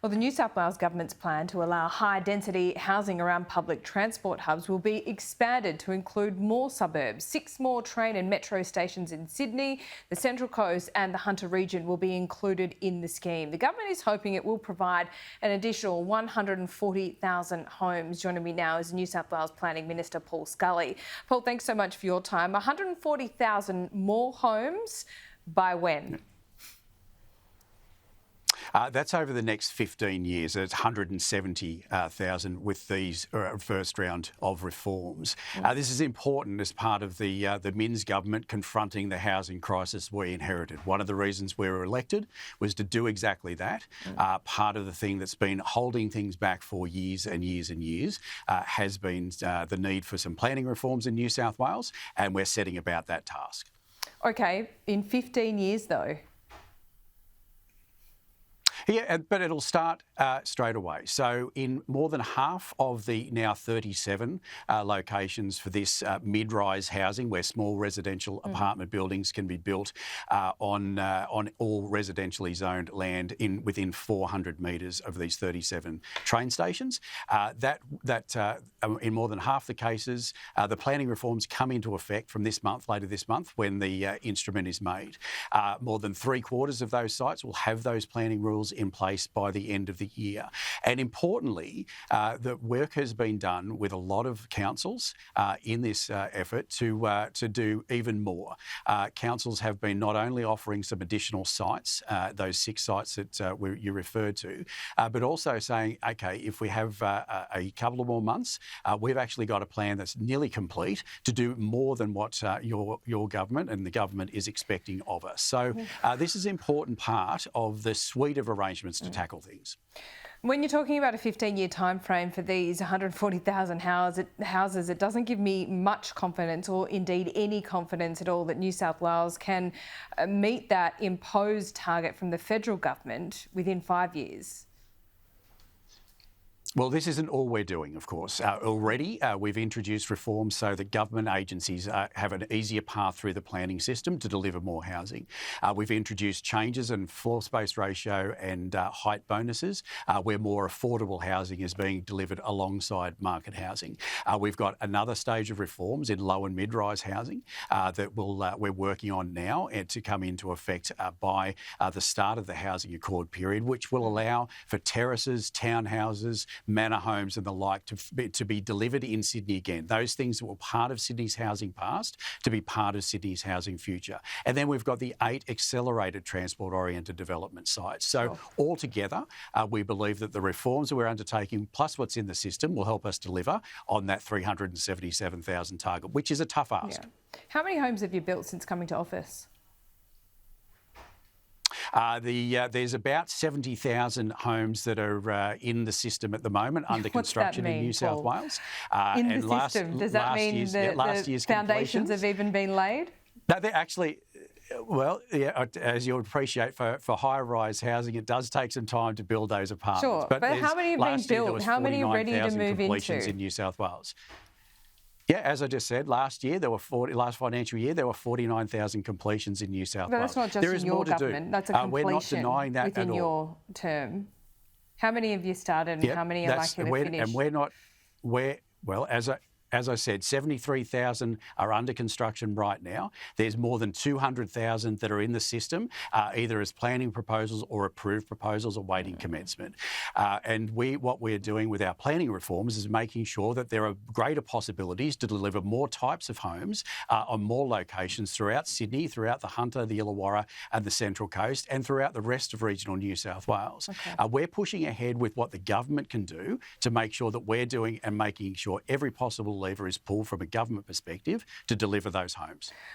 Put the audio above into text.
Well, the New South Wales Government's plan to allow high-density housing around public transport hubs will be expanded to include more suburbs. 6 more train and metro stations in Sydney, the Central Coast and the Hunter region will be included in the scheme. The government is hoping it will provide an additional 140,000 homes. Joining me now is New South Wales Planning Minister Paul Scully. Paul, thanks so much for your time. 140,000 more homes by when? That's over the next 15 years. It's 170,000 with these first round of reforms. This is important as part of the Minns government confronting the housing crisis we inherited. One of the reasons we were elected was to do exactly that. Part of the thing that's been holding things back for years and years and years has been the need for some planning reforms in New South Wales, and we're setting about that task. OK, in 15 years though? Yeah, but it'll start straight away. So in more than half of the now 37 locations for this mid-rise housing, where small residential apartment buildings can be built on all residentially zoned land within 400 metres of these 37 train stations, in more than half the cases, the planning reforms come into effect from later this month, when the instrument is made. More than 3/4 of those sites will have those planning rules in place by the end of the year. And importantly, the work has been done with a lot of councils in this effort to do even more. Councils have been not only offering some additional sites, those 6 sites that you referred to, but also saying, OK, if we have a couple of more months, we've actually got a plan that's nearly complete to do more than what your government and the government is expecting of us. So this is an important part of the suite of arrangements to tackle things. When you're talking about a 15-year time frame for these 140,000 houses, it doesn't give me much confidence, or indeed any confidence at all, that New South Wales can meet that imposed target from the federal government within 5 years. Well, this isn't all we're doing, of course. Already, we've introduced reforms so that government agencies have an easier path through the planning system to deliver more housing. We've introduced changes in floor space ratio and height bonuses, where more affordable housing is being delivered alongside market housing. We've got another stage of reforms in low and mid-rise housing that we're working on now and to come into effect by the start of the Housing Accord period, which will allow for terraces, townhouses, manor homes and the like to be delivered in Sydney again. Those things that were part of Sydney's housing past to be part of Sydney's housing future. And then we've got the 8 accelerated transport-oriented development sites. So altogether, we believe that the reforms that we're undertaking, plus what's in the system, will help us deliver on that 377,000 target, which is a tough ask. Yeah. How many homes have you built since coming to office? There's about 70,000 homes that are in the system at the moment under construction in New South Wales. In the system, does that mean the foundations have even been laid? No, they're actually... Well, yeah, as you'll appreciate, for high-rise housing, it does take some time to build those apartments. Sure, but how many have been built? How many are ready to move into? In New South Wales. Yeah, as I just said, last financial year, there were 49,000 completions in New South Wales. That's not just in your government. That's a completion we're not denying that within at all. Your term. How many have you started, and how many are likely to finish? And as I said, 73,000 are under construction right now. There's more than 200,000 that are in the system, either as planning proposals or approved proposals awaiting commencement. And what we're doing with our planning reforms is making sure that there are greater possibilities to deliver more types of homes on more locations throughout Sydney, throughout the Hunter, the Illawarra and the Central Coast, and throughout the rest of regional New South Wales. We're pushing ahead with what the government can do to make sure that we're doing and making sure every possible lever is pulled from a government perspective to deliver those homes.